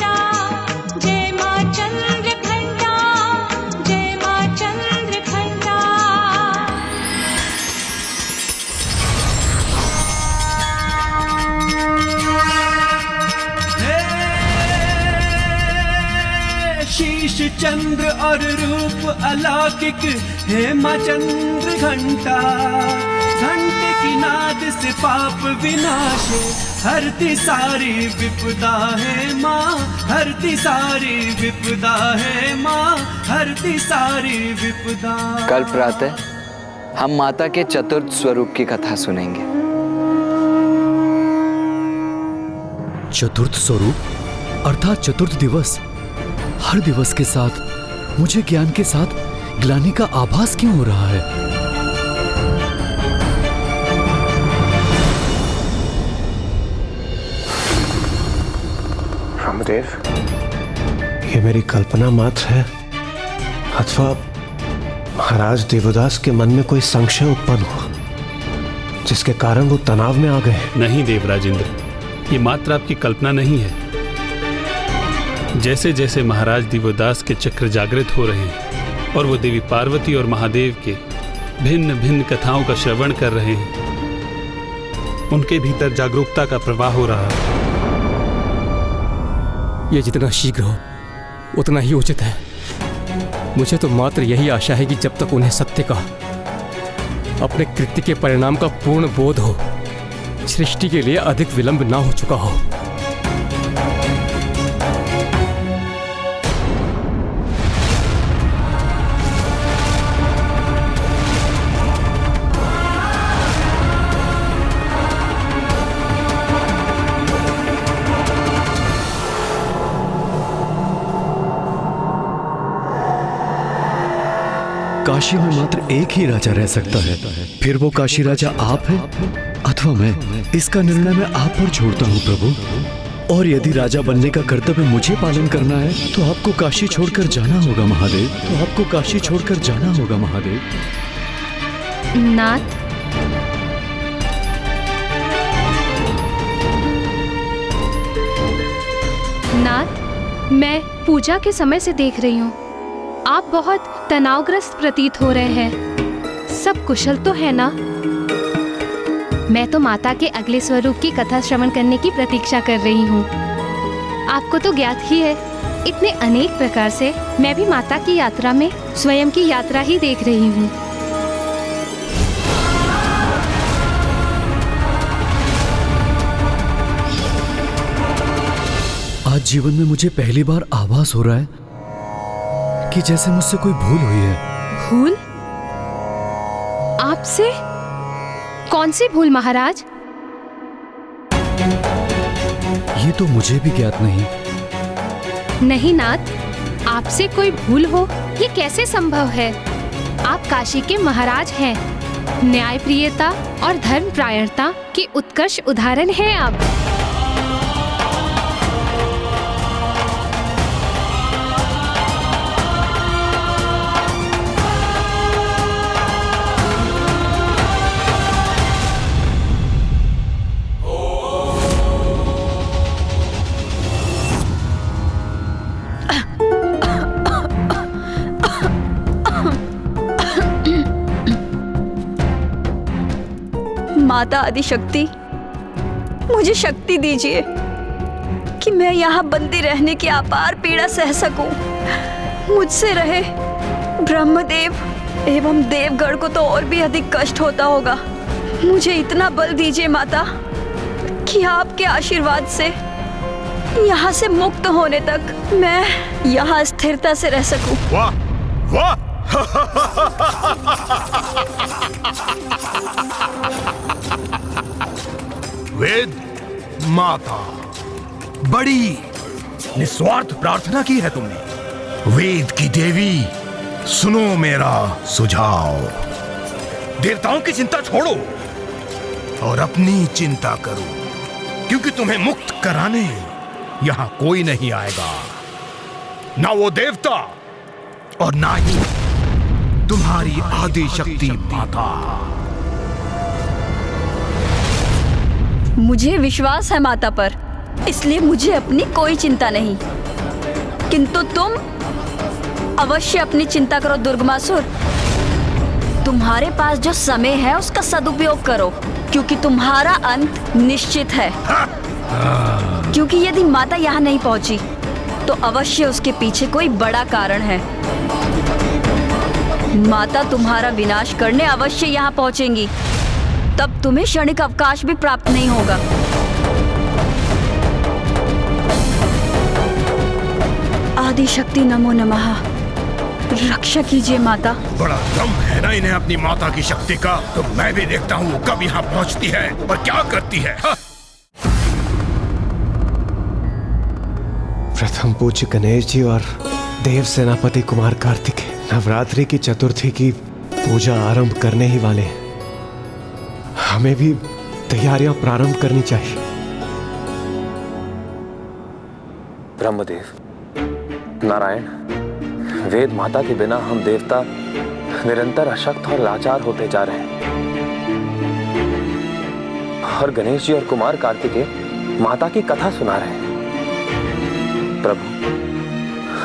चंद्र और रूप अलौकिक हे माँ चंद्र घंटा। घंटे की नाद से पाप विनाशे हरती सारी विपदा है माँ, हरती सारी विपदा है माँ, हरती सारी विपदा। कल प्रातः हम माता के चतुर्थ स्वरूप की कथा सुनेंगे। चतुर्थ स्वरूप अर्थात चतुर्थ दिवस। हर दिवस के साथ मुझे ज्ञान के साथ ग्लानि का आभास क्यों हो रहा है? ब्रह्मदेव, ये मेरी कल्पना मात्र है अथवा महाराज देवदास के मन में कोई संशय उत्पन्न हुआ जिसके कारण वो तनाव में आ गए? नहीं देवराजेंद्र, ये मात्र आपकी कल्पना नहीं है। जैसे जैसे महाराज देवदास के चक्र जागृत हो रहे हैं और वो देवी पार्वती और महादेव के भिन्न भिन्न कथाओं का श्रवण कर रहे हैं, उनके भीतर जागरूकता का प्रवाह हो रहा है। ये जितना शीघ्र हो उतना ही उचित है। मुझे तो मात्र यही आशा है कि जब तक उन्हें सत्य का, अपने कृत्य के परिणाम का पूर्ण बोध हो, सृष्टि के लिए अधिक विलंब ना हो चुका हो। काशी में मात्र एक ही राजा रह सकता है, फिर वो काशी राजा आप हैं अथवा मैं। इसका निर्णय मैं आप पर छोड़ता हूँ प्रभु। और यदि राजा बनने का कर्तव्य मुझे पालन करना है तो आपको काशी छोड़कर जाना होगा महादेव, तो आपको काशी छोड़कर जाना होगा महादेव। नाथ, नाथ, मैं पूजा के समय से देख रही हूँ आप बहुत तनावग्रस्त प्रतीत हो रहे हैं। सब कुशल तो है ना? मैं तो माता के अगले स्वरूप की कथा श्रवण करने की प्रतीक्षा कर रही हूँ। आपको तो ज्ञात ही है, इतने अनेक प्रकार से मैं भी माता की यात्रा में स्वयं की यात्रा ही देख रही हूँ। आज जीवन में मुझे पहली बार आभास हो रहा है कि जैसे मुझसे कोई भूल हुई है। भूल? आपसे? कौन सी भूल महाराज? ये तो मुझे भी ज्ञात नहीं। नहीं नाथ, आपसे कोई भूल हो ये कैसे संभव है? आप काशी के महाराज हैं। न्यायप्रियता और धर्मप्रायणता के उत्कर्ष उदाहरण हैं आप। माता आदिशक्ति, मुझे शक्ति दीजिए कि मैं यहाँ बंदी रहने की अपार पीड़ा सह सकूं। मुझसे रहे ब्रह्मदेव एवं देवगण को तो और भी अधिक कष्ट होता होगा। मुझे इतना बल दीजिए माता कि आपके आशीर्वाद से यहाँ से मुक्त होने तक मैं यहाँ स्थिरता से रह सकूं। वाह वाह! वेद माता, बड़ी निस्वार्थ प्रार्थना की है तुमने। वेद की देवी, सुनो मेरा सुझाव। देवताओं की चिंता छोड़ो और अपनी चिंता करो, क्योंकि तुम्हें मुक्त कराने यहां कोई नहीं आएगा। ना वो देवता और ना ही तुम्हारी आदि शक्ति माता। मुझे विश्वास है माता पर, इसलिए मुझे अपनी कोई चिंता नहीं। किंतु तुम अवश्य अपनी चिंता करो दुर्गमासुर। तुम्हारे पास जो समय है उसका सदुपयोग करो, क्योंकि तुम्हारा अंत निश्चित है। क्योंकि यदि माता यहाँ नहीं पहुंची तो अवश्य उसके पीछे कोई बड़ा कारण है। माता तुम्हारा विनाश करने अवश्य यहाँ पहुंचेंगी, तब तुम्हें क्षणिक अवकाश भी प्राप्त नहीं होगा। आदि शक्ति नमो नमः। रक्षा कीजिए माता। बड़ा दम है ना इन्हें अपनी माता की शक्ति का। तो मैं भी देखता हूँ वो कब यहाँ पहुँचती है और क्या करती है। प्रथम पूज्य गणेश जी और देव सेनापति कुमार कार्तिकेय नवरात्रि की चतुर्थी की पूजा आरंभ करने ही वाले हैं। हमें भी तैयारियां प्रारंभ करनी चाहिए। ब्रह्मदेव, नारायण, वेद माता के बिना हम देवता निरंतर अशक्त और लाचार होते जा रहे हैं। और गणेश जी और कुमार कार्तिकेय माता की कथा सुना रहे हैं। प्रभु,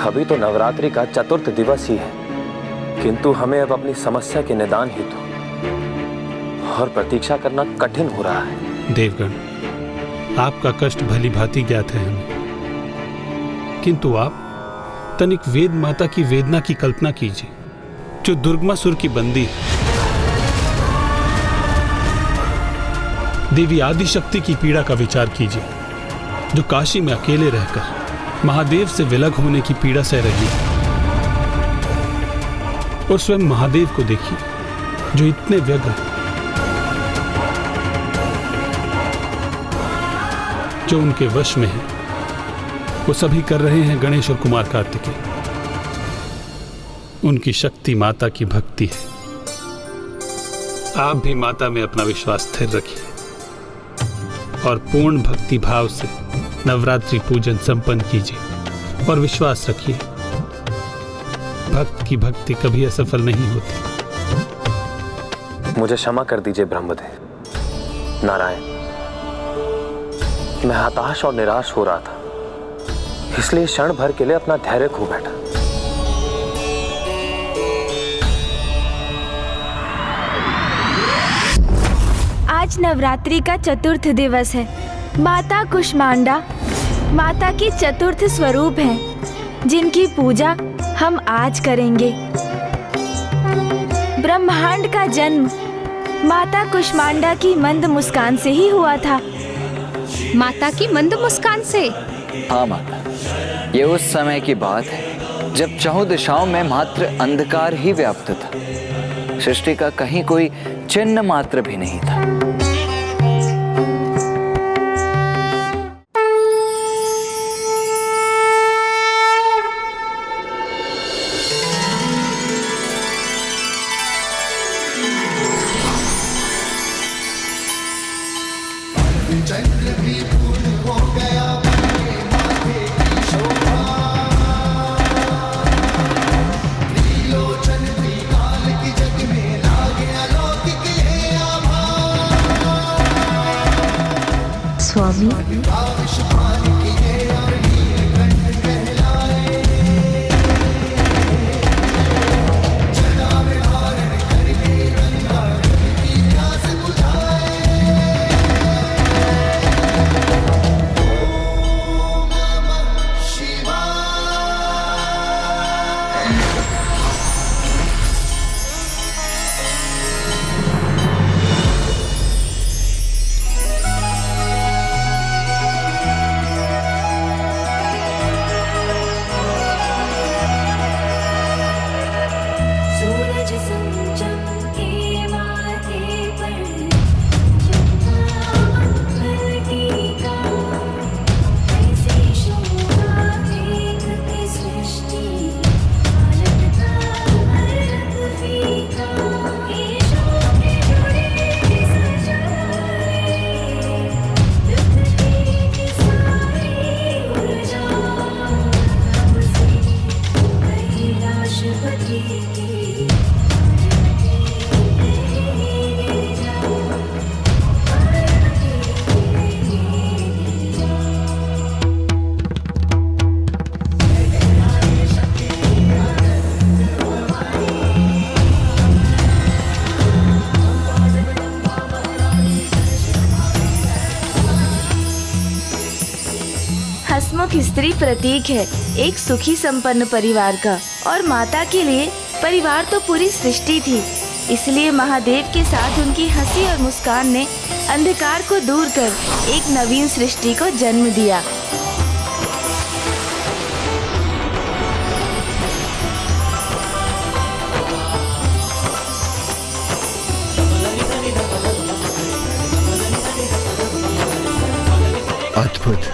अभी तो नवरात्रि का चतुर्थ दिवस ही है, किंतु हमें अब अपनी समस्या के निदान हेतु और प्रतीक्षा करना कठिन हो रहा है। देवगण, आपका कष्ट भली भांति ज्ञात है हमें, किंतु आप तनिक वेद माता की वेदना की कल्पना कीजिए, जो दुर्गमासुर की बंदी है। देवी आदिशक्ति की पीड़ा का विचार कीजिए, जो काशी में अकेले रहकर महादेव से विलग होने की पीड़ा सह रही है। और स्वयं महादेव को देखिए, जो इतने व्यग्र हैं, जो उनके वश में है, वो सभी कर रहे हैं गणेश और कुमार कार्तिकेय। उनकी शक्ति माता की भक्ति है। आप भी माता में अपना विश्वास स्थिर रखिए और पूर्ण भक्ति भाव से नवरात्रि पूजन संपन्न कीजिए और विश्वास रखिए, भक्त की भक्ति कभी असफल नहीं होती। मुझे क्षमा कर दीजिए ब्रह्मदेव। नारायण, मैं हताश और निराश हो रहा था, इसलिए क्षण भर के लिए अपना धैर्य खो बैठा। आज नवरात्रि का चतुर्थ दिवस है। माता कुष्मांडा माता की चतुर्थ स्वरूप हैं, जिनकी पूजा हम आज करेंगे। ब्रह्मांड का जन्म माता कुष्मांडा की मंद मुस्कान से ही हुआ था। माता की मंद मुस्कान से? हाँ माता, ये उस समय की बात है जब चहुं दिशाओं में मात्र अंधकार ही व्याप्त था। सृष्टि का कहीं कोई चिन्ह मात्र भी नहीं था। स्वामी, प्रमुख स्त्री प्रतीक है एक सुखी संपन्न परिवार का, और माता के लिए परिवार तो पूरी सृष्टि थी। इसलिए महादेव के साथ उनकी हंसी और मुस्कान ने अंधकार को दूर कर एक नवीन सृष्टि को जन्म दिया। अद्भुत।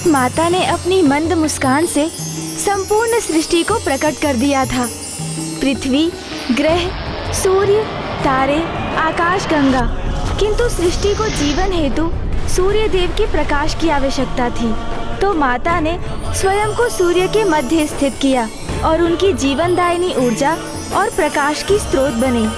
माता ने अपनी मंद मुस्कान से संपूर्ण सृष्टि को प्रकट कर दिया था। पृथ्वी, ग्रह, सूर्य, तारे, आकाश गंगा। किंतु सृष्टि को जीवन हेतु सूर्य देव के प्रकाश की आवश्यकता थी, तो माता ने स्वयं को सूर्य के मध्य स्थित किया और उनकी जीवनदायिनी ऊर्जा और प्रकाश की स्रोत बनी।